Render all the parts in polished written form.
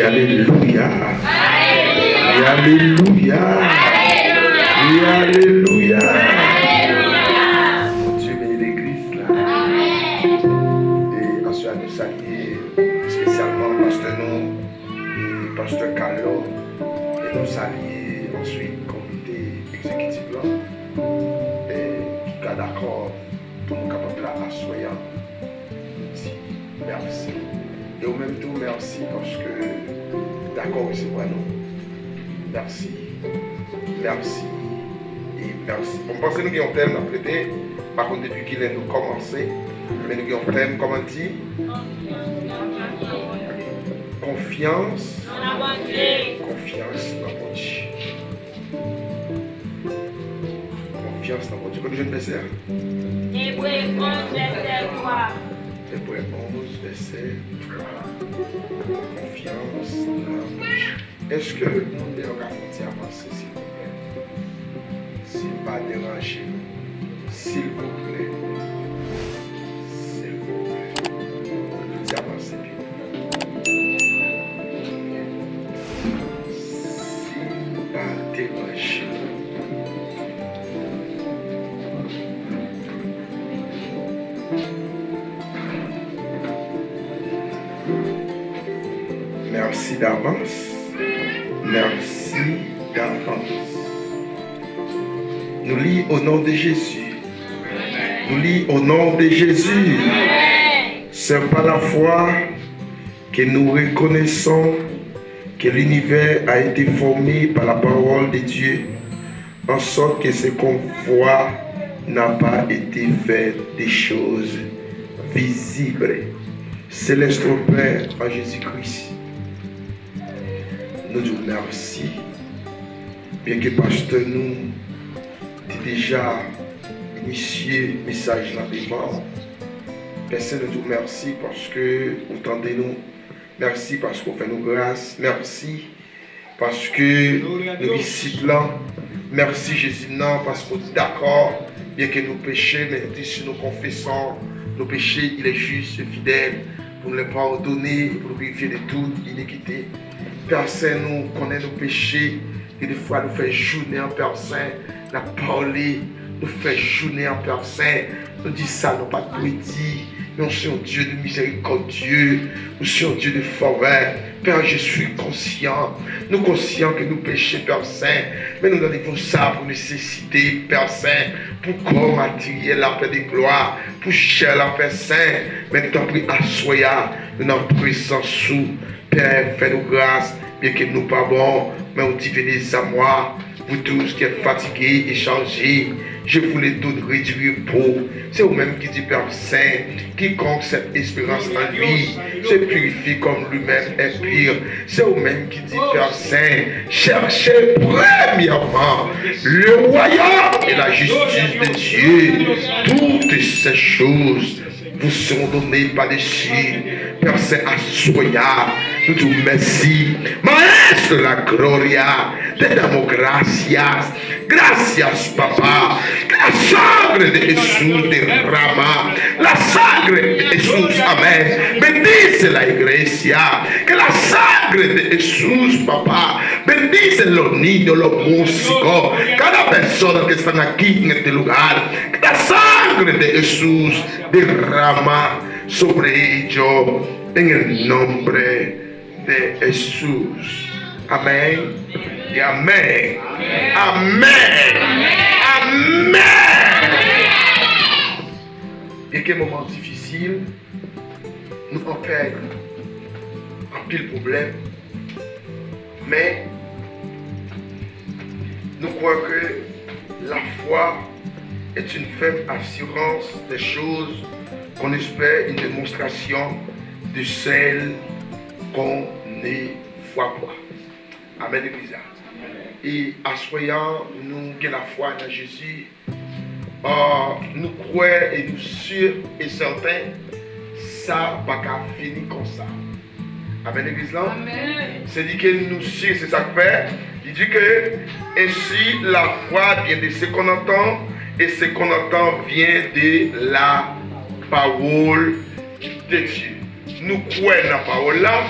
Et alléluia. Et alléluia. Et alléluia. Dieu bénit l'église là. Et ensuite, nous saluer spécialement Pasteur Non et Pasteur Carlo. Et nous saluer ensuite le comité exécutif là. Et qui est d'accord pour nous capables là à soyer. Merci. Et au même temps, merci parce que d'accord, c'est quoi nous. Merci. Merci. Et merci. On pense que nous avons un thème à prêter. Par contre, depuis qu'il est nous commencé, mais nous avons un thème, comment dit? Confiance. Confiance dans mon Dieu. Confiance dans mon Dieu. Quand je ne sais pas. Hébreux 11, verset 3. Hébreux 11, verset 3. Confiance dans mon Dieu. Est-ce que nous devons avancer, s'il vous plaît? S'il ne pas déranger, s'il vous plaît. S'il vous plaît. Nous avancer vite. S'il ne pas déranger. Merci d'avance. Merci d'avance. Nous lisons au nom de Jésus. Nous lisons au nom de Jésus. C'est par la foi que nous reconnaissons que l'univers a été formé par la parole de Dieu, en sorte que ce qu'on voit n'a pas été fait des choses visibles. Céleste Père en Jésus-Christ, nous disons merci, bien que pasteur nous ait déjà initié le message dans les morts. Personne nous dit merci parce que vous tendez nous. Merci parce qu'on fait nous grâce. Merci parce que nous ici là. Merci Jésus non parce qu'on est d'accord, bien que nous péchons, mais si nous confessons nos péchés, il est juste et fidèle pour nous les pardonner, pour nous purifier de toute iniquité. Père Saint, nous connaissons nos péchés et des fois nous faisons journée en Père Saint, nous parler, nous faisons journée en Père Saint, nous disons ça, nous pas de dire. Nous sommes un Dieu de miséricordieux, nous sommes un Dieu de forêt. Père, je suis conscient, nous conscients que nous péchons, Père Saint, mais nous donnons ça pour nécessiter, Père Saint, pour corps matériel, la paix de gloire, pour cher la paix Saint. Maintenant, prie à soya, nous n'en présence sous, Père, fais-nous grâce, bien que nous pas bons, mais on dit venez à moi, vous tous qui êtes fatigués et chargés. Je voulais tout réduire pour. C'est vous-même qui dit Père Saint, quiconque cette espérance en lui se purifie comme lui-même est pur. C'est vous-même qui dit Père Saint, cherchez premièrement le royaume et la justice de Dieu. Toutes ces choses vous seront données par-dessus. Père Saint, assoya, nous te merci. Maestro la gloria, te damos gracias. Gracias, Papa. Que la sangre de Jesús derrama. La sangre de Jesús, amén. Bendice la iglesia. Que la sangre de Jesús, Papá. Bendice los niños, los músicos. Cada persona que están aquí en este lugar. Que la sangre de Jesús derrama sobre ellos. En el nombre de Jesús. Amén. Et amen. Amen. Amen. Et quel moment difficile, nous en fait un pile problème, mais nous croyons que la foi est une faible assurance des choses qu'on espère, une démonstration de celles qu'on ne voit pas. Amen, Église. Et assoyant nous que la foi en Jésus, nous croyons et nous sûrs et certains, ça va pas finir comme ça. Amen, Église là. C'est dit que nous sûrs, c'est ça que fait. Il dit que ainsi la foi vient de ce qu'on entend et ce qu'on entend vient de la parole de Dieu. Nous croyons la parole là,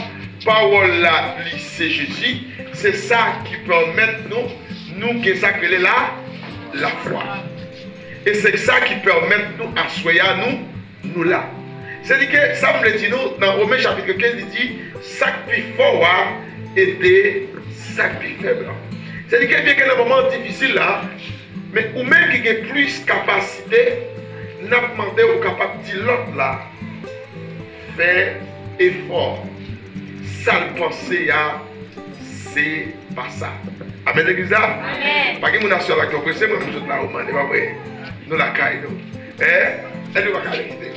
parole là, c'est Jésus, c'est ça qui permet nous que ça que là, la foi. Et c'est ça qui permet nous assoyer nous là. C'est-à-dire que ça me le dit nous, dans Romains chapitre 15, il dit, ça qui fort était ça qui faible. C'est-à-dire que bien qu'il y ait un moment difficile là, mais ou même qui a plus capacité, n'a pas demandé au capable de dire l'autre là, faire effort. Ça le penser à, c'est pas ça. Amen l'église. Amen. Pas que mon nation là qui est pressé, moi je suis là au moment, pas vrai. Nous la caille nous. Elle doit caler quitter.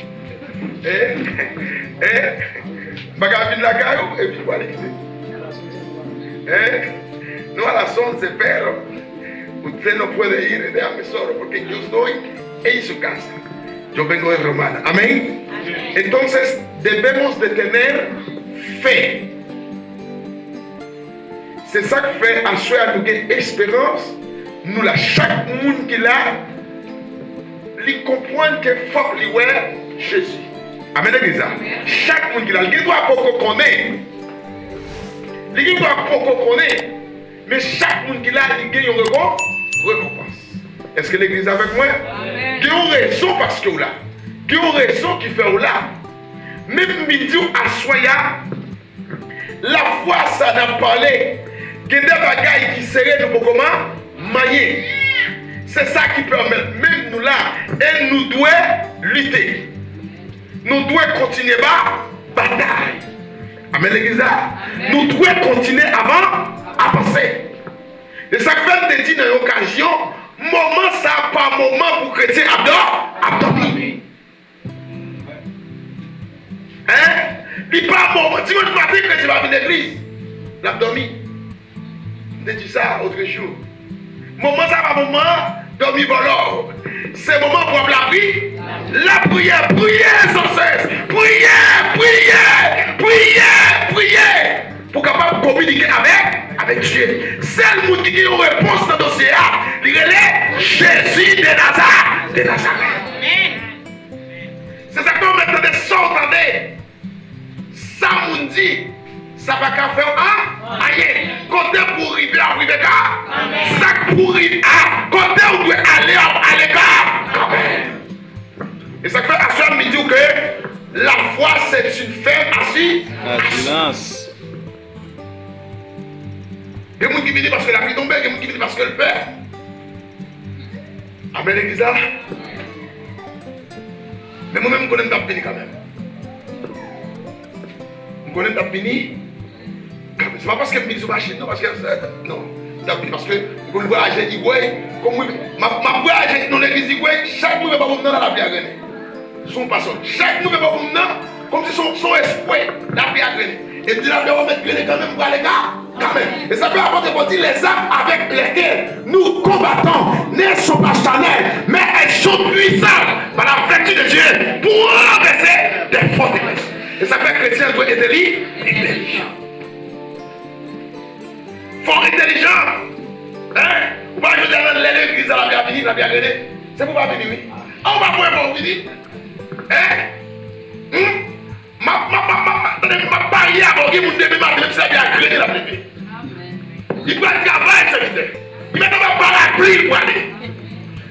Bagarre la caille et puis voilà quitter. Nous à la sonde c'est père. Usted no puede ir de a solo porque yo estoy en su casa. Yo vengo de Romana. Amén. Entonces debemos de tener fe. C'est ça qui fait assurer nous une espérance. Nous la chaque monde qui l'a, il comprend que faut lui voir Jésus. Amen l'église. Chaque monde qui l'a, il doit pas connaître. Il doit pas connaître. Mais chaque monde qui l'a, il gagne une récompense. Est-ce que l'église est avec moi? Il y a une raison parce que là. Il y a une raison qui fait là. Même midi à Soya, la foi ça n'a parlé. Il y a des bagailles qui seraient nous pour comment manier. C'est ça qui permet, même nous là, et nous devons lutter. Nous devons continuer la bataille. Amen l'église. Nous devons continuer avant. Avancer. Et ça fait te dire dans l'occasion, moment ça pas moment pour chrétien abdomen. Hein? Il pas moment. Si vous ne partez que tu vas venir l'église, l'abdomen. Je dis ça autre jour. Moment ça pas moment, dormir voleur. C'est moment pour la prière, prier sans cesse. Prier. Pour capable de communiquer avec Dieu. C'est le monde qui a une réponse dans le dossier. Il est Jésus de Nazareth. C'est ça que nous mettons des sorts. Ça nous dit, ça va qu'à faire rien. Côté pour arriver à arriver là. Ça pour arriver à côté où doit aller là. Et ça fait à ce midi que la foi c'est une ferme assise. Il y a des gens qui viennent parce que la vie tombe, il y a des gens qui viennent parce que le père. Amen l'église là. Mais moi-même, je connais ta fini quand même. Je connais ta fini. C'est pas parce que je suis machine, non, parce que. Non, parce que je veux voyager d'Igoué. Comme ma voyage dans l'église d'Igoué, chaque mois, je vais pas vous dans la prière. Son passage. Chaque mois, je vais pas vous dans, comme si son esprit, la prière. Et puis la prière, on va mettre quand même pour les gars. Quand même. Et ça peut apporter pour dire les armes avec lesquelles nous combattons ne sont pas charnelles, mais elles sont puissantes par la vertu de Dieu pour renverser des forteresses. Et ça fait que chrétien doit être intelligent. Fort intelligent. Hein? Vous ne pouvez pas dire l'église à la bien venir, la bien venir. C'est pour pas venir, oui. On va pouvoir venir. Hein? Ma barrière, mon Dieu, même si ça vient agréer la bébé. Il doit travailler, ça veut dire. Il ne met pas parapluie pour aller.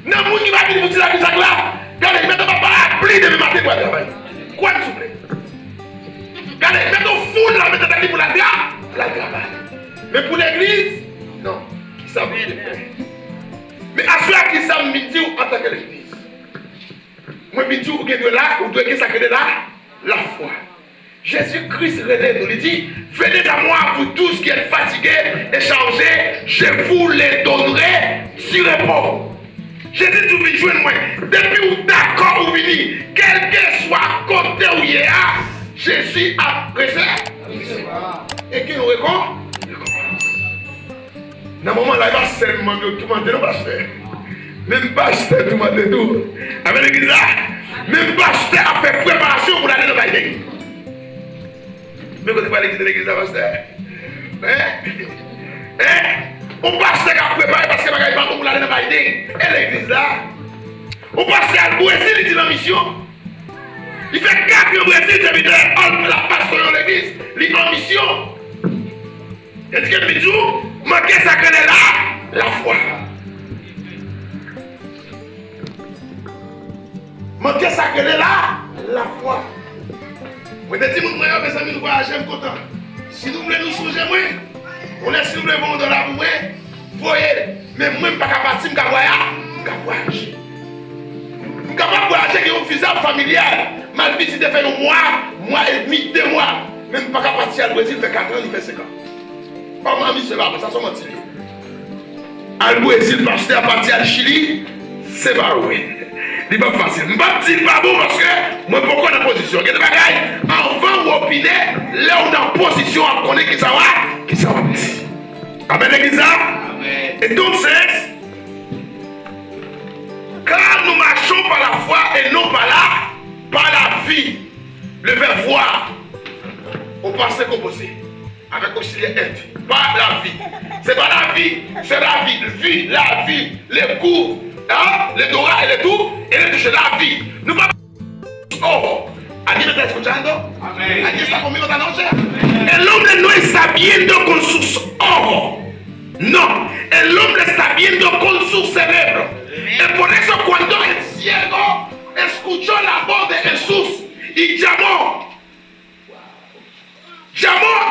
Non, mon qui va venir vous dire la musique là. Regardez, il ne met pas parapluie de matin pour travailler. Quoi, s'il vous plaît? Regardez, il met au foule là, mettez pour la travail. Mais pour l'église, non. Qui savent le faire. Mais à ceux qui savent midi en tant que l'église. Moi, midi, vous êtes là, vous devez sacrer là, la foi. Jésus-Christ nous dit, venez à moi vous tous qui êtes fatigués et chargés, je vous les donnerai sur repos. Jésus vous dit, joignez moi. Depuis où d'accord ou venez, quel que soit côté où il y a, Jésus a pressé. Et qui nous récompense. Dans le moment là, il va seulement tout le monde, pasteur. Même pasteur, tout le monde tout. Avec l'église là, même pasteur a fait préparation pour aller dans la Bible. Mais quand tu vas à l'église de l'église là, pasteur. On pasteur qui a préparé parce que ne va pas pour aller dans la Bible. Et l'église là, on pasteur à Brésil, il dit la mission. Il fait 4 ans au Brésil, il dit la pasteur. pasteur dans l'église, il est en mission. Est-ce que le jour, manquer ça connaît là, la foi. Manquer ça connaît là, la foi. Moi, je dis, mes amis, nous voyageons, j'aime content. Si nous voulons nous songer, on laisse si nous voulons vendre là pour moi, voyez, mais moi, je ne suis pas capable de voyager. Je suis capable de voyager avec un visa familial. Ma vie, si tu fais un mois et demi, 2 mois, même je ne suis pas capable de partir au Brésil, fait 4 ans, il fait 5 ans. Pas moi, c'est pas, ça, c'est mon petit. Au Brésil, parce que à partir du Chili, c'est pas oui. C'est pas facile. Je ne vais pas dire pas bon parce que moi, pourquoi dans la position? Il y a des bagailles, avant ou opiner, là on est en position à connaître qui ça va petit. Amen, l'église. Et donc, c'est quand nous marchons par la foi et non par la vie, le verbe voir, au passé composé, avec auxiliaire être, pas la vie. C'est pas la vie, c'est la vie, la vie, les coups, hein, les doigts et les tout, et les touches la vie. Nous pas. Oh, ¿alguien me está escuchando? Amén. ¿Alguien está conmigo esta noche? El hombre no está viendo con sus ojos. No, el hombre está viendo con su cerebro. Y por eso cuando el ciego escuchó la voz de Jesús y llamó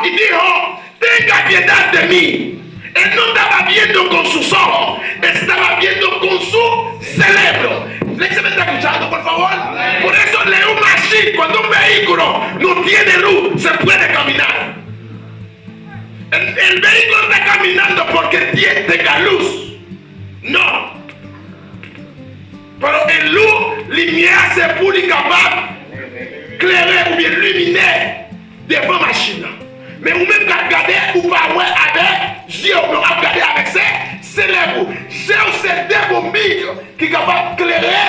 y dijo, tenga piedad de mí. Él no estaba viendo con sus ojos, estaba viendo con su cerebro. ¿Se me está escuchando, por favor? Por eso un machine, cuando un vehículo no tiene luz, se puede caminar. El vehículo está caminando porque tenga luz. No. Pero el luz, lumière, c'est pour les capables éclairer ou bien luminer devant la machine. Mais vous même regardez ou pas avec Dieu, vous regardez avec ses célèbres. J'ai ces deux bombiques qui sont capables d'éclairer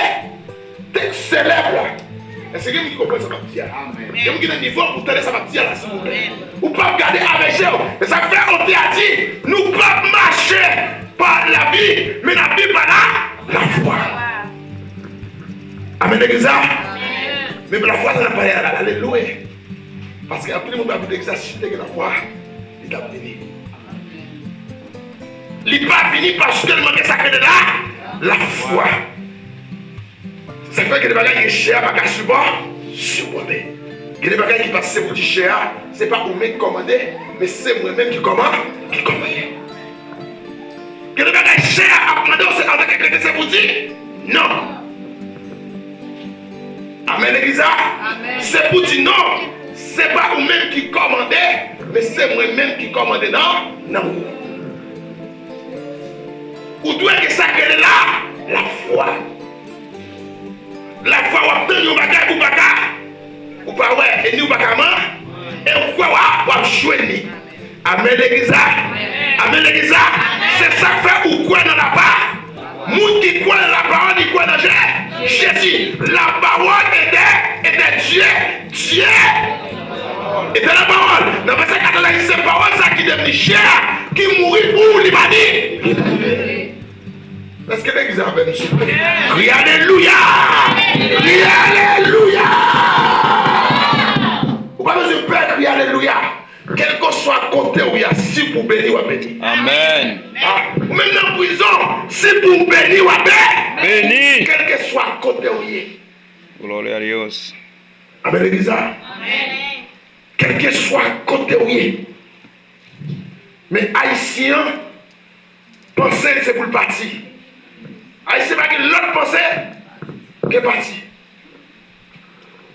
tes célèbres. Est-ce que vous comprenez ça va dire? Et vous qui avez un niveau pour tenir ça va dire là, s'il vous plaît. Vous ne pouvez pas regarder avec Dieu. Et ça fait, on t'a dit, nous ne pouvons pas marcher par la vie, mais la vie par la foi. Amen, l'église. Mais la foi, ça n'a pas l'air là. Alléluia. Parce qu'après le moment où d'exercer la foi, il est béni. Il n'est pas fini parce que le monde est sacré de la foi. Ça fait que les bagages qui sont chers, les bagages supportés. Il y a des bagages qui passent pour du cher, ce n'est pas pour me commander, mais c'est moi-même qui commande. Il y a des bagages chers à commander, c'est en tant que chrétien, c'est pour dire non. Amen, l'église. C'est pour dire non. C'est pas vous-même qui commandez, mais c'est moi-même qui commande. Non. Vous devez que ça crée là, la foi. La foi, vous obtenez un bagage ou pas, ouais, et nous, pas et vous pouvez jouer. Amen, l'église. Amen, l'église. C'est ça que fait ou quoi dans la part. Moun qui croit dans la parole, il croit dans Jésus. La parole était Dieu. Dieu était la parole. Dans le verset 14, c'est la parole ça qui devient cher, qui mourit pour l'humanité. Est-ce que l'église a avec nous? Crie Alléluia! Crie Alléluia! Vous n'avez pas besoin de peur, crie Alléluia. Quel que soit côté où il y a, si pour bénir ou à bénir. Amen. Ou même dans la prison, si pour bénir ou à bénir. Quel que soit côté où il y a. Gloria a Dios. Amen, l'église. Amen. Quel que soit côté où il y a. Mais Haïtien, penser c'est pour le parti. Haïtien, pas que l'autre pensée qui est parti.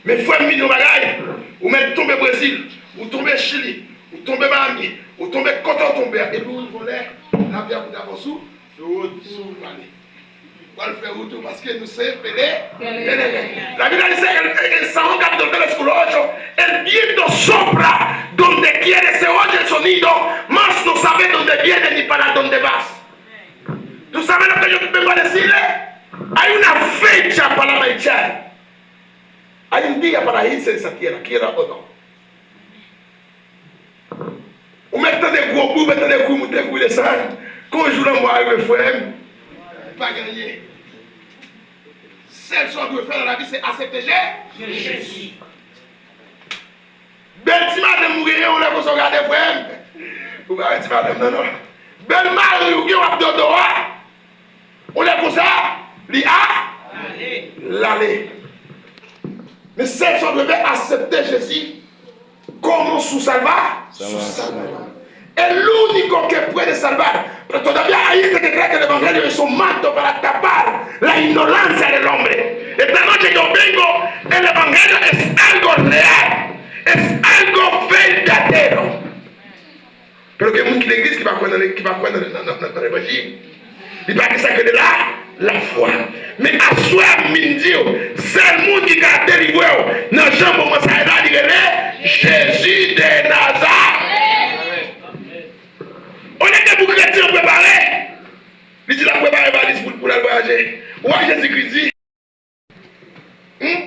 Mais il faut un million de bagailles. Ou même tomber au Brésil. Ou tomber Chili, ou tomber Miami, ou tomber Coton tomber, et puis vous voulez la bière pour d'abord sous l'année. On va le faire autour parce que nous sommes pédés. La Bible dice en San Juan capítulo 3 versículo 8, el viento sopra donde quiere se oye el sonido, mas no sabe dónde viene ni para dónde vas. ¿Tú sabes lo que yo vengo a decirle? Hay una fecha para marchar. Hay un día para irse de esa tierra, quiera o no. Ou mettez des gros coups, mettez des coups, des coups de sang. Quand je joue dans moi avec mes frères, pas gagner. Seule chose qu'on doit faire dans la vie, c'est accepter Jésus. Belle ti madame mourir, on l'a qu'on regarde frère. Vous voyez ti madame non non. Belle mari ou qui on a d'odorat. On l'a comme ça, li a l'aller. Mais celles qui devait accepter Jésus comme sous salva. Et l'unico che puede salvar, pero todavía hay gente que cree que el evangelio es un manto para tapar la ignorancia del hombre. Esta noche yo vengo, el evangelio es algo real, es algo verdadero. Pero que hay mucha iglesia que va a cuando dans l'évangile. Il va dire ça que de là, la foi. Mais à soi, midi, c'est le monde qui a délivré. Dans le champ, comment ça a dit Jésus de Nazareth. On était pour chrétiens préparés. Il dit la préparer valise pour la voyager. Ou Jésus-Christ dit,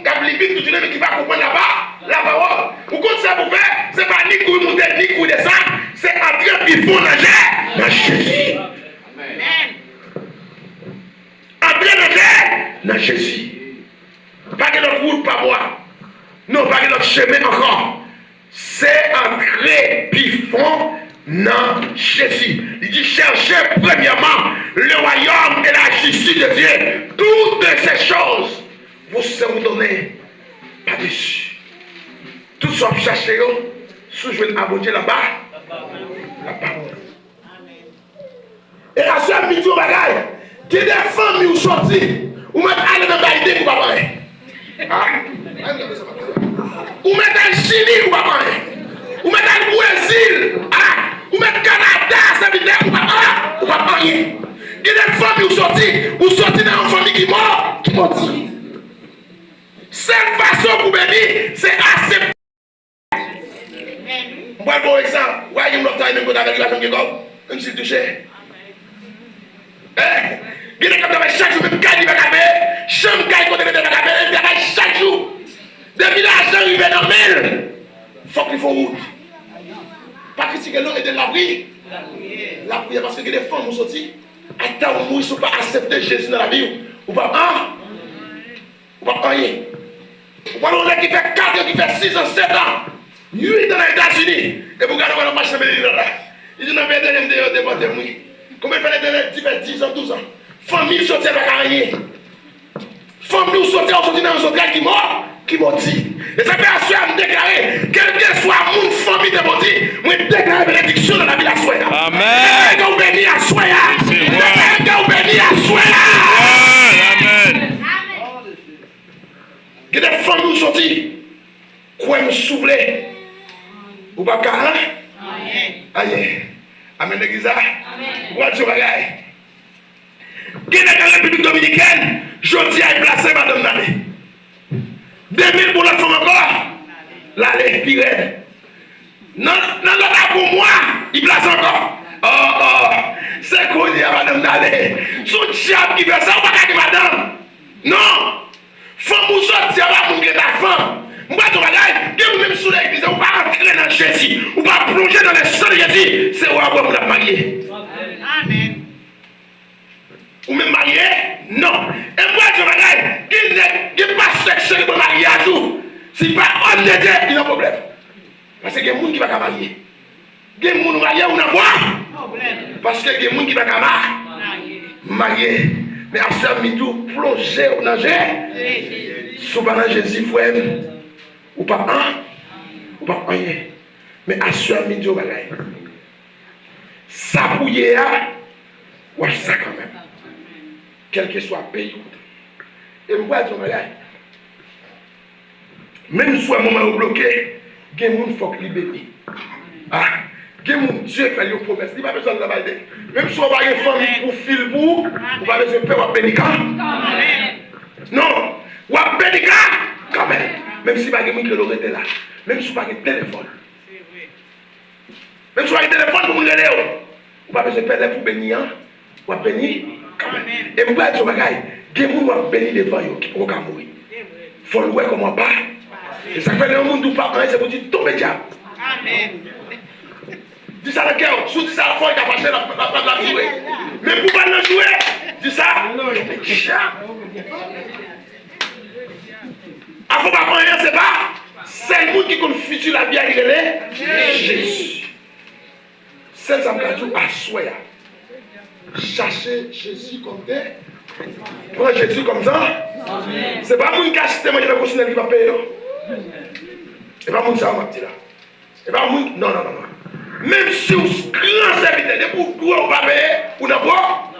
Cablique, tout le monde qui va comprendre là-bas, la parole. Ou quand ça vous fait, c'est pas ni coup monter, ni coup descendre, c'est entrer puis pour nager dans Jésus. Entrer dans Jésus. Pas que notre route, pas moi. Non, pas que notre chemin encore. C'est entrer puis fond dans Jésus. Il dit cherchez premièrement le royaume et la justice de Dieu. Toutes ces choses vous seront données par-dessus. Tout ce que vous cherchez, si je vais abonder là-bas, la parole. Et à ce midi au bagage, qui des familles ou sorties, ou même aller dans la idée pour pas parler. Ou mettre un Chili ou pas parler. Ou mettre un Brésil. Ou mettre Canada, ça veut dire ou pas parler. Il y a des familles ou sorties dans une famille qui mort. Cette façon pour bénir, c'est accepter. Moi, bon exemple, voyez, je vais vous avec la famille même si touché. Il y a des chaque jour, même quand il va caber, chambre quand il va caber, il travaille chaque jour. Depuis l'argent arrive dans le mail, il faut qu'il faut route. Pas critiquer l'eau et de la prière. La prière parce que les femmes ont sorti. Attends, ils ne sont pas acceptés Jésus dans la vie. Ou pas ou pas rien. Ou pas l'on qui fait 4 ans, qui fait 6 ans, 7 ans, 8 ans aux États-Unis. Et vous regardez le marché là. Ils disent non, mais de déporter moi. Combien de fait 10 ans, 12 ans. Famille sortie avec rien. Famille sortie dans un hôtel qui m'a dit. Et ça fait assurer à me déclarer, quel que soit mon famille de mon dit, moi déclarer bénédiction dans la vie à soi. Amen. Et vous bénis à soi. Et vous bénis à soi. Amen. Il y a des familles sorties. Quoi me souffler. Ou pas qu'à aïe. Amen l'église. Quoi tu regardes. Il y a dans la République dominicaine, je dis à placer madame Nalé. 2000 pour la femme encore. L'allée, pire. Non, pour moi, il place encore. C'est quoi dire madame Nalé? Son diable qui fait ça, on va pas madame. Non. Femme ou sortir là pour que ta femme. Moi, tu regardes, que vous même sous l'église, on va rentrer dans Jésus, on va plonger dans les sangs de Jésus. C'est où vous la marier. Amen. Ou même marié? Non. Et moi, je regarde, il n'est pas sexuel pour marier à tout. Si pas honnête, il y a un problème. Parce qu'il y a des gens qui ne vont pas marier. Il y a des gens qui vont marier ou non. Parce qu'il y a des gens qui vont pas marier. Mais à ce moment, plonger au nager. Souvent, Jésus, frère, ou pas un, ou pas rien. Mais à ce moment, ça bouillait, ou ça quand même. Quel que soit le pays. Et moi, je regarde. Même si un moment bloqué, il y a des gens qui faut libérer. Il y a des gens qui fait une promesse. Il n'y a pas besoin de la balader. Même si on va une famille pour fil pour, on va pas besoin de faire un bénica. Non, ou un bénica quand même. Même si pas de gens qui l'auraient été là. Même si pas de téléphone. Même si pas de téléphone pour nous aider. On va pas besoin de faire pour bénir. On va bénir. Et vous voyez, il y a des gens qui bénir devant eux qui pourront mourir. Il faut le voir comment pas. Et ça fait un monde où pas c'est pour dire tomber diable. Amen. Dis ça le cœur, sous dis ça la foi, il a passé la jouer. Mais pour pas le jouer, dis ça. Il faut pas prendre rien, c'est C'est le monde qui compte futur la vie à Jésus. C'est ça que je à souhait. Chercher Jésus comme tel. Prends Jésus comme ça. C'est pas mon qui a acheté manger le costume qui va payer. C'est pas mon ça m'a dit là. C'est pas mon non. Même si vous grand serviteur de pour toi on va payer ou n'a pas.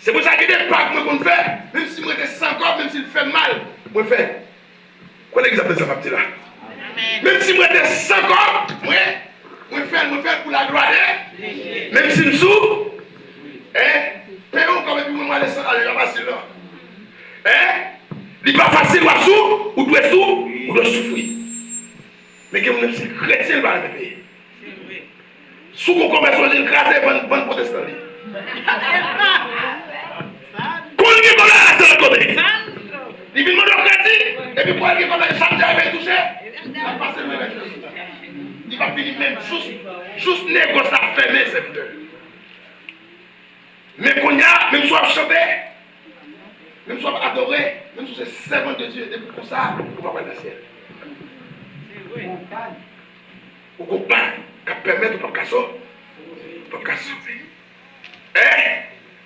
C'est pour ça que des packs moi qu'on fait, même si moi j'étais sans corps, même s'il fait mal, moi fait. Quel exemple ça m'a dit là? Même si moi j'étais sans corps, moi fait pour la gloire. Même si je sous, payons comme puis moi les aller là facile là. Il pas facile ou sous ou doit sous ou doit souffrir. Mais que même si chrétien va le payer. Sous qu'on commence à écraser bon protestant. Qu'on lui connaît la seule côté. Il vient de chrétien et puis pour qu'il connaît chaque jour il touché. Il va passer le même chose. Il va finir même juste négocier à fermer cette heure. Mais qu'on y a, même soit chanter, même soit adorer, même si c'est servant de Dieu, et pour ça, on va pas dans le ciel. Ou qu'on parle, qui permet de ne pas casser.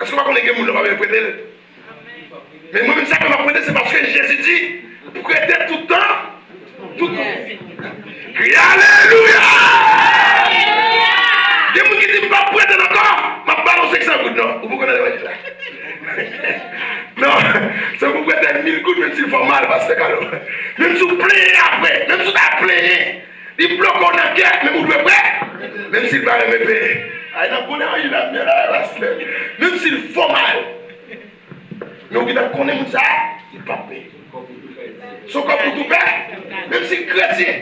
Est-ce qu'on va connaître que nous ne va pas prêter? Mais moi-même, ça que je vais prêter, c'est parce que Jésus dit, pour prêter tout le temps, tout le temps. Alléluia! Il y a des gens qui disent, je ne vais pas prêter encore, je vais balancer 500 gouttes, non? Vous connaissez ça? Non, c'est pour prêter 1000 gouttes, même s'il faut mal, parce que même si vous plaignez après, même si vous avez plaigné, il bloque en enquête, mais vous devez prêter, même s'il va me payer. Même s'il faut mal, mais on va connaître ça, il ne va pas payer. Son corps pour tout faire, même s'il est chrétien.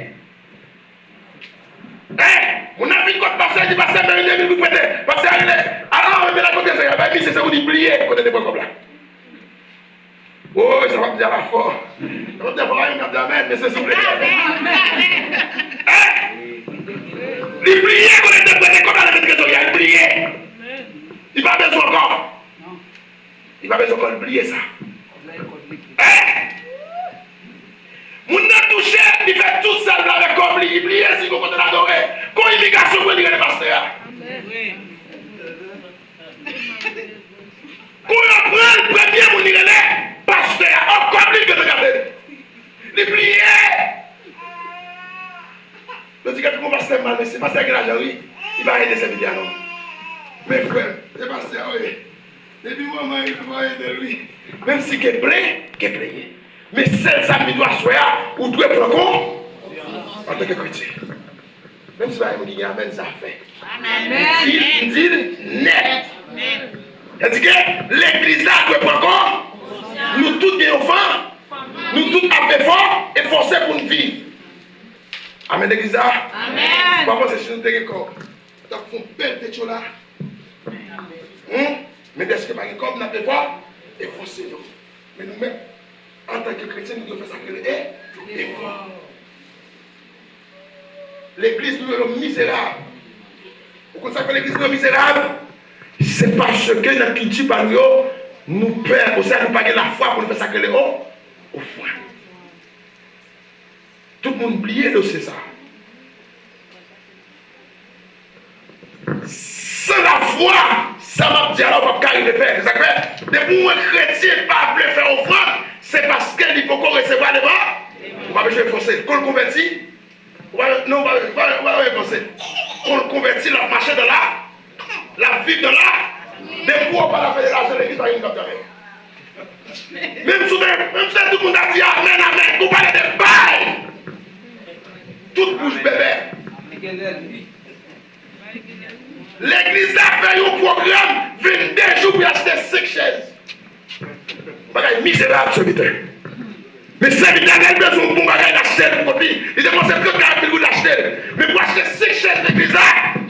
On a vu quand passer, il passe à 1 000 vous prêtez. Parce que, alors, on met la côté, c'est ça, vous dit plier, côté des points comme là. Oh, ça va me dire la foi. Ça va me dire, il va me dire amen, mais c'est souple. Il plier, côté des points comme là, il plier. Il va besoin encore. Il va besoin encore de plier ça. Mon a touché, il fait tout seul avec comme il plie, si vous pouvez l'adorer. Quand il est garçon, vous dites le pasteur. Quand on prend le premier, vous dites le pasteur. Encore plus que de regarder. Il plie. Le dit que mon pasteur mal, mais c'est pasteur qui l'a oui. Il va aider ses vidéos. Mes frères, c'est pasteur, oui. Depuis moi, il va aider lui. Même si il est plein, mais celle ça me doit soir ou doit prendre compte en tant que chrétien. Même si vous dites amen, ça fait. Amen. Dit net. C'est-à-dire que l'église là doit prendre compte. Nous tous des enfants, nous tous avons fort et forcés pour nous vivre. Amen, l'église là. Amen. Papa, c'est chez nous des corps. Donc, il faut belle tête là. Mais est-ce que par exemple, nous avons fort et forcés. Mais nous-mêmes, en tant que chrétien, nous devons faire ça que et l'église nous est misérable. Pourquoi ça fait l'église nous est misérable? C'est parce que notre culture par nous perd, pour ça nous pas la foi pour nous faire ça que au foin. Tout le monde oublie de c'est ça. Sans la foi, ça m'a dit alors pas arriver faire. C'est ça que depuis un chrétien pas veut faire offrande, c'est parce qu'il faut qu'on recevoir les bras. On va besoin de forcer. Qu'on le convertit, non, on va forcer. Qu'on le convertit, la marcher de là, la vie de là, des fois on va la fédération de l'église par une capteur. Même si tout le monde a dit amen, amen, vous parlez de bail. Toute bouche bébé. L'église a fait un programme 22 jours pour acheter 5 chaises. Bagay misérable serviteur. Mais serviteur a besoin de bon bagay d'acheter pour lui. Il dépense plus de 40 000 d'acheter. Mais pour acheter 5 chaises d'église,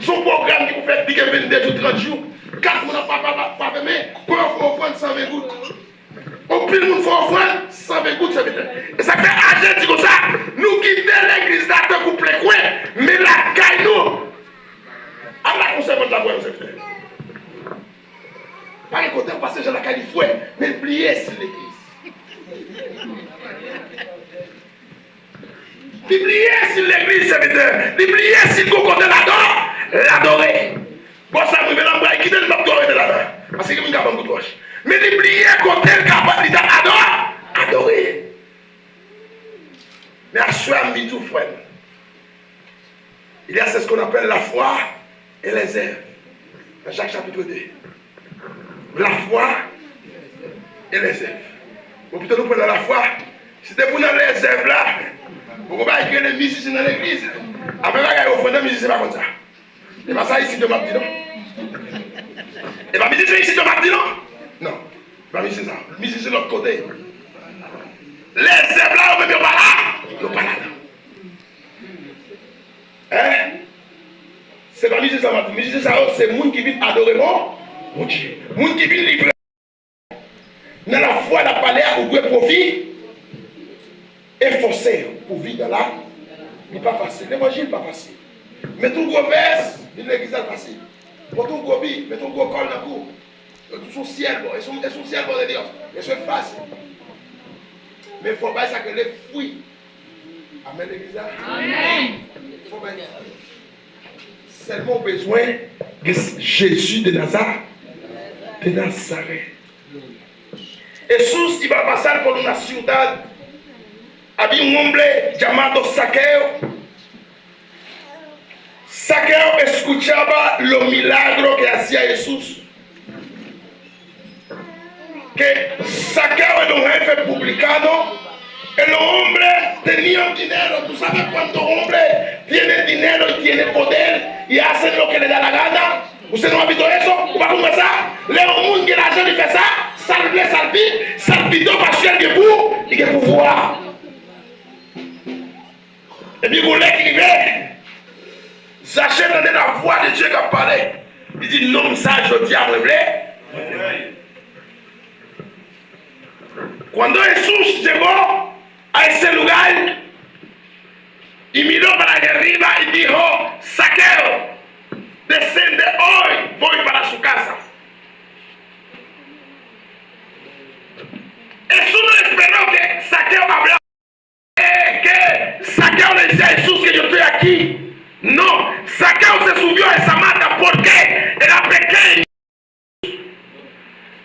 son programme qui vous fait piquer 22 jours, 30 jours. 4 mois pas fermé. Pour offrande 120 gouttes. Au plus de monde faut offrande 120 gouttes serviteur. Et ça fait agir dit comme ça. Nous quittons l'église là de couple coin. Mais la caille nous. À la conservation de la voie, serviteur. Pas écouter parce que j'ai la caille du fouet, mais plier sur l'église. L'oublier sur l'église serviteur. L'oublier sur le côté là-dedans. L'adorer. Bon, ça me fait l'embrasser. Qui donne pas de là-dedans? Parce que je ne pas de mais l'oublier côté le capable d'adorer. Adorer. Mais à soi, mis tout frère. Il y a ce qu'on appelle la foi et les œuvres. Dans Jacques chapitre 2. La foi et les œuvres. Vous pouvez nous prendre la foi. C'était pour nous les œuvres là. Vous ne pouvez pas écrire les musiciens dans l'église. Après, vous fondez les musiciens, c'est pas comme ça. Et pas ça ici de Mardi, non? Et pas musicien ici de Mardi, non? Non. Pas musicien ça. Musicien de l'autre côté. Les œuvres là, on ne peut pas là. Ils ne sont pas là. Hein? C'est pas musicien ça, Mardi. Musicien ça, c'est le monde qui vient adorer mon Dieu. Le monde qui vient livrer. Dans la foi, la palais a eu profit. Efforcer pour vivre dans la. Il n'est pas facile. L'évangile n'est pas facile. Mais ton gros verse, l'église est facile. Pour ton gros billet, mais ton gros col dans le cou. Tout son ciel, bon. Et son ciel, bon de Dieu. Et c'est facile. Mais il faut pas ça que les fruits. Amen, l'église. Amen. Il faut pas seulement besoin de Jésus de Nazareth. De Nazareth. Et sous, il va passer pour une ciudad. Había un hombre llamado Saqueo. Saqueo escuchaba los milagros que hacía Jesús. Que Saqueo era un jefe publicano. El hombre tenía dinero. Tú sabes cuántos hombres tienen dinero y tienen poder y hacen lo que les da la gana. ¿Usted no ha visto eso? ¿Vous va a ça? Léon Moun qui a l'argent, il fait ça. Salpito parce qu'il y a pour, il y a pouvoir. Et puis vous l'écrivez. Zachée dans la voix de Dieu qui a parlé. Il dit non, ça je dis à révéler. Cuando Jesús llegó a ese lugar y miró para allá arriba y dijo, Saqueo, descende hoy, voy para su casa. Jesús no esperó que Saqueo hablara, que Saqueo le decía a Jesús que yo estoy aquí. No, Saqueo se subió a esa mata porque era pequeño.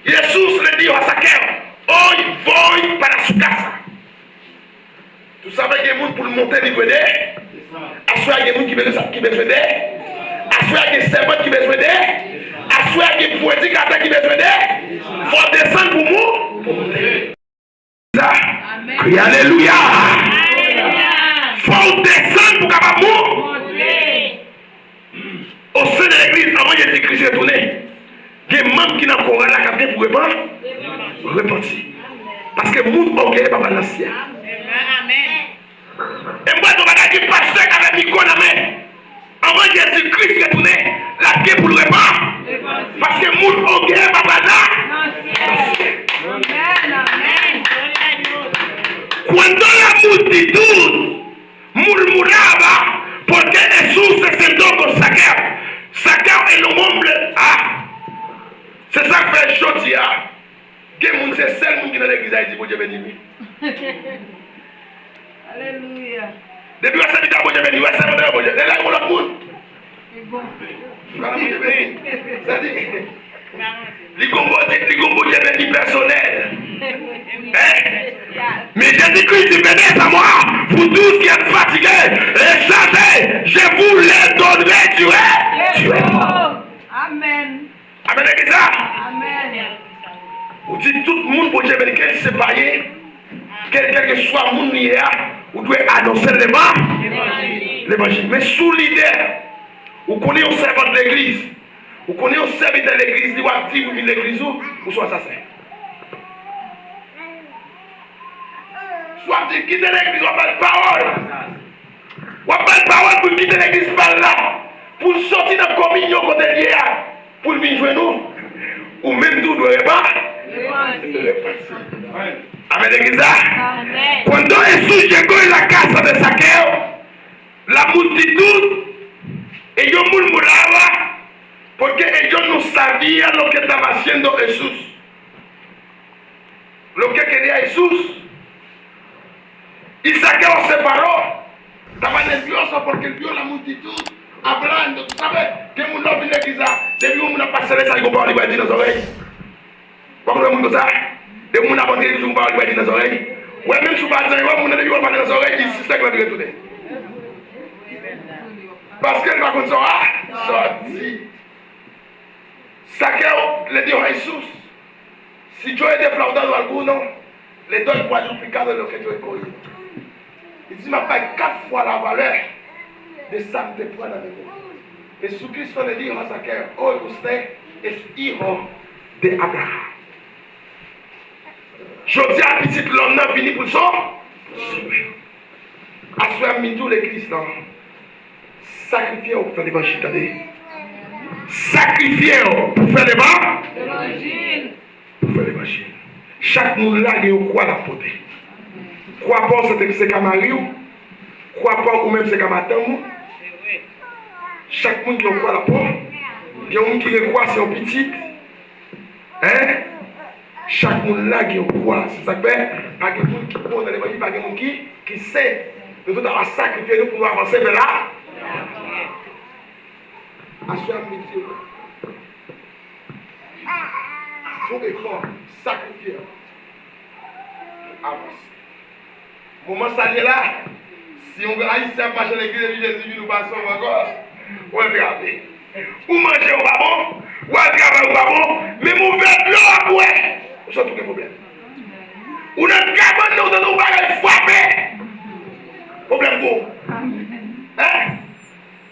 Y Jesús le dijo a Saqueo, hoy voy para su casa. Tú sabes que hay mundo pour monter du grenier. Assoir que mundo qui veut aider. Assoir que servante qui veut aider. Assoir que prédicateur qui veut aider. Faut descendre pour moi. Pour monter. Crie alléluia. Faut descendre pour capable monter. Au sein de l'église, avant de Jésus-Christ retourné, il y a des membres qui n'ont pas la capitale pour repentir. Parce que le monde orgueilleux pas l'ancien. Et moi, je vais dire pasteur avec micro dans la main. Avant Jésus-Christ retourné, la guerre pour le repas. Parce que le monde orgueilleux pas l'ancien. Cuando la multitud murmuraba porque Jesús se sentó con Saqueo. Saqueo es un hombre. C'est ça que fait aujourd'hui. Que moun c'est seul moun qui dans l'église a dit bon Dieu béni. Alléluia. Depuis que ça dit bon Dieu béni, ouais c'est bon Dieu. Là on l'a moun. C'est bon. Voilà bon Dieu béni. Ça dit les gombo Dieu béni personnel. Mais Jésus-Christ dit venez à moi, vous tous qui êtes fatigués et chargés, je vous les donnerai du Amen. Amen, l'église. Amen. Vous dites tout le monde pour Dieu béni, quel séparé, quel que soit le monde qui est, vous devez annoncer l'évangile. Mais sous l'idée, vous connaissez un servant de l'église, vous connaissez un serviteur de l'église, vous doit dire vous venez de l'église ou vous soyez assassin. Soit dit quitter l'église, on pas de parole. On pas de parole pour quitter l'église par là. Pour sortir dans la communion côté lié, pour venir jouer nous. Ou même tout doit pas. Amen, l'église. Cuando Jesús llegó en la casa de Saqueo, la multitud, ellos murmuraban porque ellos no sabían lo que estaba haciendo Jesús. Lo que quería Jesús. Y Saqueo se paró soit pour quelqu'un, la multitude, à blanc, vous savez, que mon nom vient l'église, depuis où on a passé les salles, on parle de dans les oreilles. Pourquoi on a ça? Depuis où on a passé les salles, on parle de dans les oreilles. Ouais, même si on parle de ça, on a dit qu'on parle dans les oreilles, il s'est éclaté tout. Parce qu'elle va comme ça, sorti. Ça que les dieux Jésus, si Dieu est déflaudé dans le goût, non, les deux croient du plus cadre de ce que Dieu est connu. Il dit, m'a pas 4 fois la valeur de ça que tu prends dans le monde. Et sous Christ, on dit, on a que, oh, vous êtes, est hijo de Abraham. Je dis à petit l'homme n'a fini pour ça. À ce moment-là, l'église, non. Sacrifiez pour faire l'évangile, attendez. Sacrifiez pour faire l'évangile. Pour faire l'évangile. Chaque monde là, il croit la faute. Crois pas c'est comme Marie, crois pas ou même c'est comme Adam. Chaque monde qui croit la faute. Il y a un monde qui croit c'est un petit. Hein? Chaque monde là qui croit, c'est ça que fait. Pas de monde qui croit dans l'évangile, pas de monde qui sait. Nous devons sacrifier pour avancer vers là. Assurez midi. Faut effort, sacrifier. Avance. Moment saluer là, si on va ici à marcher l'église de Jésus, nous passons encore. On va regarder. Ou manger au babon, ou à travailler au babon, mais mon verre de l'eau à boire. C'est tout le problème. Ou notre cabane, nous va frapper. Problème beau. Hein?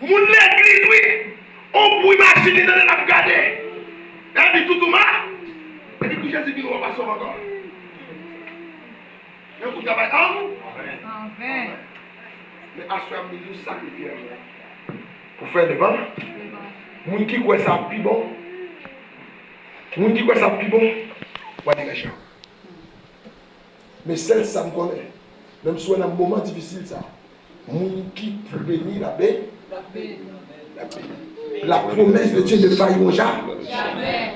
Mon l'église, oui. On peut imaginer dans la regarder. Elle dit tout mal. Et puis Jésus dit, on va passer encore. Et vous travaillez en? Mais à ce moment, nous sacrifions. Pour faire des vents. Moun qui croit ça plus bon. Moun qui croit ça plus bon. On va dire les gens. Mais celle ça me connaît. Même si on a un moment difficile, ça. Moun qui peut bénir la paix. La promesse de Dieu ne faillira jamais. Jamais.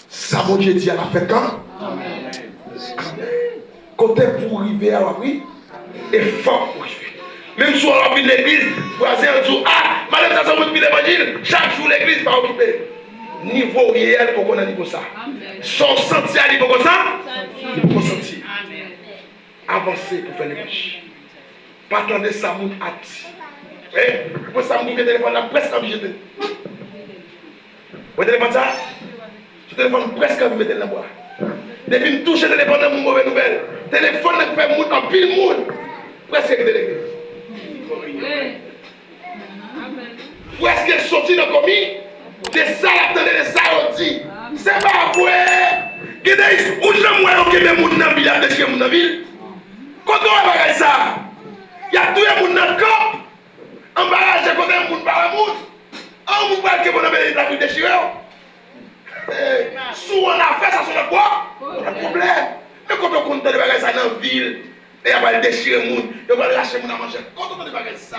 Ça, mon Dieu dit à la fin quand? Amen. Côté pour arriver à l'abri, et fort pour arriver. Même si on a vu l'église, voisin un jour, madame, ça s'en fout de l'évangile, chaque jour l'église va occuper. Niveau réel pour qu'on ait dit comme ça. Son sentier à niveau comme ça, il faut sentir. Avancer pour faire l'évangile. Pas attendre ça, mon hâte. Pour ça, mon téléphone là presque obligé de. Vous téléphone ça? Ce téléphone presque obligé de l'avoir. Depuis que je touche le téléphone, c'est une mauvaise nouvelle. Le téléphone fait monter en pile monde. Presque de l'église. Presque sorti dans le commis. C'est ça l'attendait, c'est ça on dit. C'est pas vrai. Où je vois que les gens dans la ville, des gens dans la ville. Quand on va ça, il y a tout le monde dans le camp. Embarrassé quand on monde par la monde. On vous parle que vous avez la vie déchirée. Si on a fait ça sur le bois, il y a un problème. Mais quand on compte de faire ça dans la ville, il y a pas de déchirer le monde, il y a pas de lâcher le monde à manger. Quand on fait ça,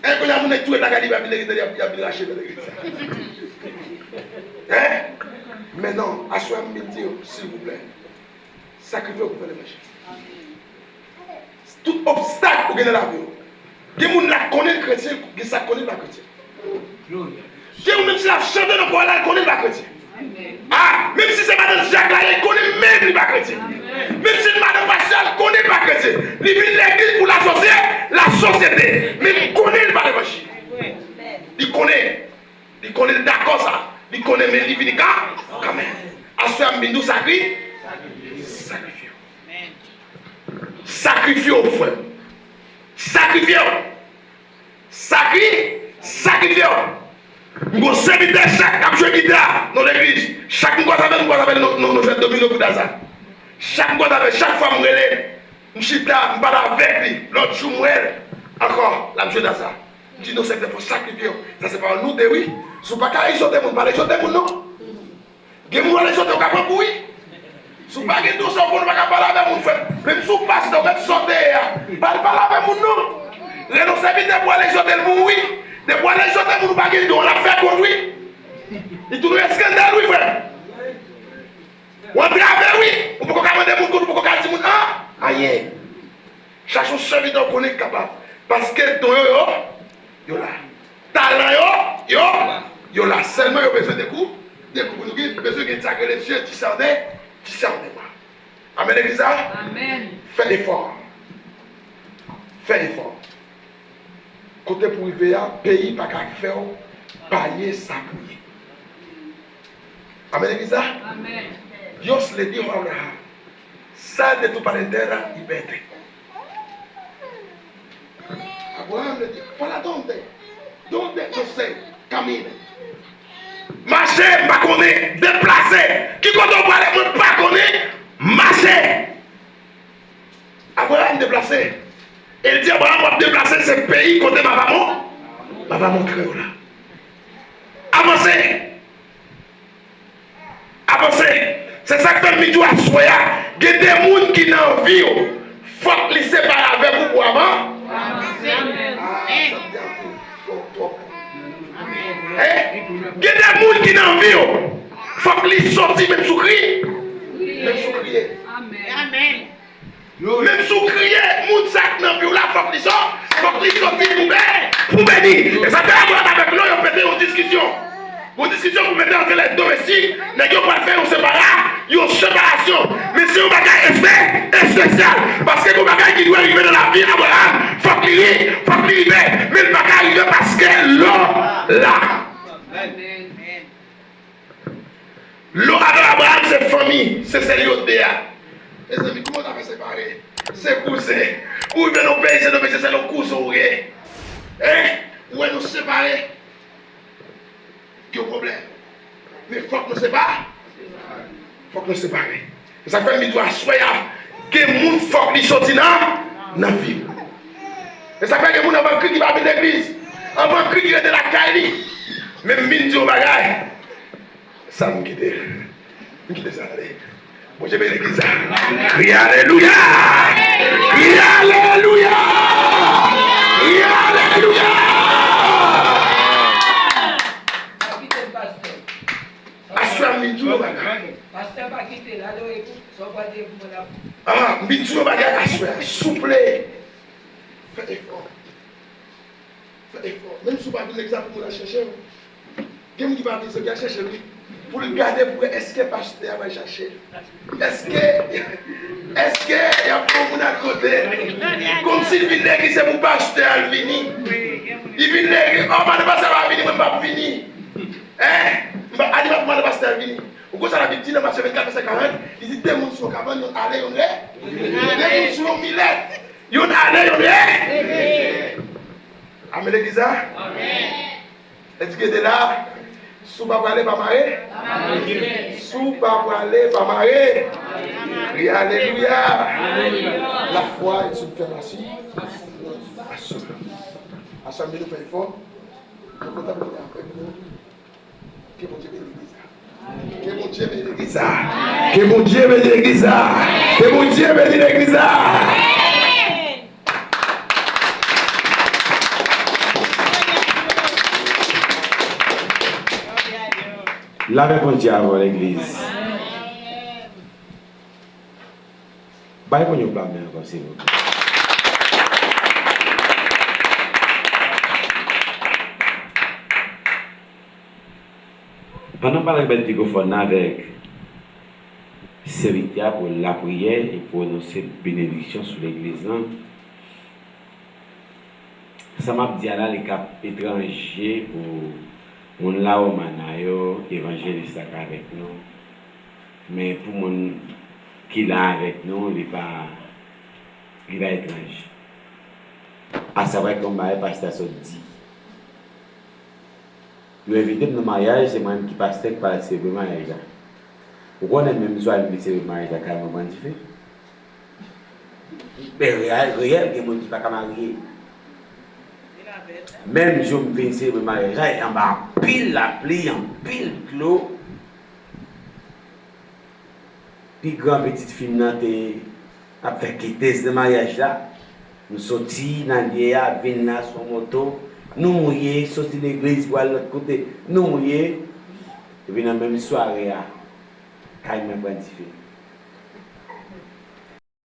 et quand il y a un monde qui est là, il y a de lâcher l'église. Maintenant, à ce moment-là, s'il vous plaît, sacrifiez pour faire le marché. Tout obstacle pour gagner la vie. Il y a des gens qui connaissent le chrétien, qui ne connaissent pas le chrétien. Il y a des gens qui chantent dans le choir, qui ne connaissent pas le chrétien. Même si c'est Madame Jacques là, il connaît même pas le chrétien. Même si c'est Madame Pascal, il ne connaît pas le chrétien. Il vient de l'église pour la société. Mais il connaît pas l'évangile. Il connaît d'accord ça. Il connaît mais il vient quand même. À ce moment-là, nous sacrifions. Sacrifions, frère. Sacrifions. Sacrifions. Nous serviteurs chaque qui joue guitare dans l'église. Chaque fois nous faisons domino pour ça. Chaque fois nous relève. Nous chita, nous parlons avec lui. L'autre jour, encore, la joue dans ça. Nous disons, c'est qu'il faut sacrifier. Ça, c'est pas nous, de oui. Si vous ne pouvez pas exhorter, vous ne pouvez pas exhorter, non. Vous ne pouvez pas exhorter, vous ne pouvez pas oui. Si vous ne pouvez pas exhorter, vous ne pouvez pas parler avec vous. Même si vous passez, vous pouvez sortir. Parlez avec vous, non. Les nos serviteurs pour aller exhorter le monde, oui. De pour aller exhorter le monde, pas qu'il doit la faire contre lui. Il trouve un scandale, oui, frère. On travaille, oui. On peut pas demander mon coup, on peut pas dire mon aïe. serviteur qu'on est capable. Parce que ton yo là. Talent yo là. Seulement yo besoin de coups. Des coups. Nous avons besoin de tirer les yeux, discerner. Amen, l'église. Amen. Fais l'effort. Fais l'effort. Côté pour arriver à pays, pas qu'à faire, payer ça pour y. Amen, l'église. Amen. Dios le dijo a Abraham, sal de tu parentela y vete. Abraham le dijo, ¿para dónde? ¿Dónde? No sé, camine. Marcher, pas connaître, déplacer. Qui quand on parle, moi pas connaître, marcher. Abraham déplacé. Il dit Abraham va déplacer ce pays côté ma va montrer là. Avancez. C'est ça que fait Midou à Soya. Il y a des gens qui n'ont envie. Il faut les séparer avec vous pour avant. Il y a des gens qui n'ont envie. Il faut les sortir même sous crier. Même sous crier. Amen. Même sous crier, moun sak nan vie là, faut qu'ils sortent pour bénir. Et ça fait avec nous, on fait une discussion. Une discussion pour mettre entre les domestiques, n'est-ce pas faire une séparation. Mais c'est un bagage spécial. Parce que le bagage qui doit arriver dans la vie d'Abraham, faut qu'il arrive. Mais le bagage arrive parce que l'eau là. L'eau avec Abraham, c'est famille, c'est sérieux de les amis, comment on a fait séparer? C'est cousin. Où ils nos pays, c'est nos cousins. Où est nous séparer? Quel problème? Mais il faut que nous séparer. Il faut que nous séparer. Ça fait que nous doit soyons que les gens faut qu'ils sortent dans la vie. Et ça fait que les gens ont cru qui va venir l'église. On va cru qui est de la caille. Même si nous bagaille. Ça me quitte. Me quitte ça. Bon, je vais l'église. Crie Alléluia. Crie Alléluia. Crie Alléluia. Assois Midou bagage. Pasteur va quitter là, soit pas dire pour la. Ah, Midou bagage assois. Souple. Fais effort. Même si vous n'avez pas l'exemple pour la chercher. Quelqu'un qui va venir se chercher lui. Pour le garder, pour est-ce que le pasteur va chercher? Est-ce que il y a beaucoup de côté? Comme s'il vient que c'est mon pasteur à venir. Il vient que, oh, mon pasteur va venir, mais pas venir. Allez, mon pasteur va venir. Au cours de la victime, ma 24 40, il dit, des gens sont capables, ils allez, des gens sont millets, ils allez, Amen, l'église. Est-ce que de là? Sous pas aller pas marrer. Sous pas aller pas marrer. Et alléluia. La foi est une fermeture. Assemblée nous fait fort. Nous comptons après nous. Que mon Dieu bénisse l'église. Que mon Dieu bénisse l'église. Que mon Dieu bénisse l'église. Que mon Dieu bénisse l'église. Lavez mon Dieu avant l'église. Bye pour nous blâmer encore, s'il vous plaît. Pendant que je parle avec serviteur pour la prière et pour annoncer bénédiction sur l'église, ça m'a dit là les cap étrangers pour mon là au manayo évangéliste avec nous, mais pour mon qui là avec nous il va étranger. À savoir comme le pasteur se dit. Le invité de mariage, c'est moi-même qui pasteur qui parle de mariage. Pourquoi on est même soit invité de mariage à carrément différent? Mais réel, il y a des gens qui ne sont pas mariés. Même je me viens de mariage, il y a pile la pluie, en pile clos. Puis grand petite fille a fait quitter ce mariage là. Nous sortis dans le venir sur moto. Nous mouillés, sortis de l'église pour l'autre côté. Nous mouillés. Et puis dans la même soirée, quand il m'a identifié.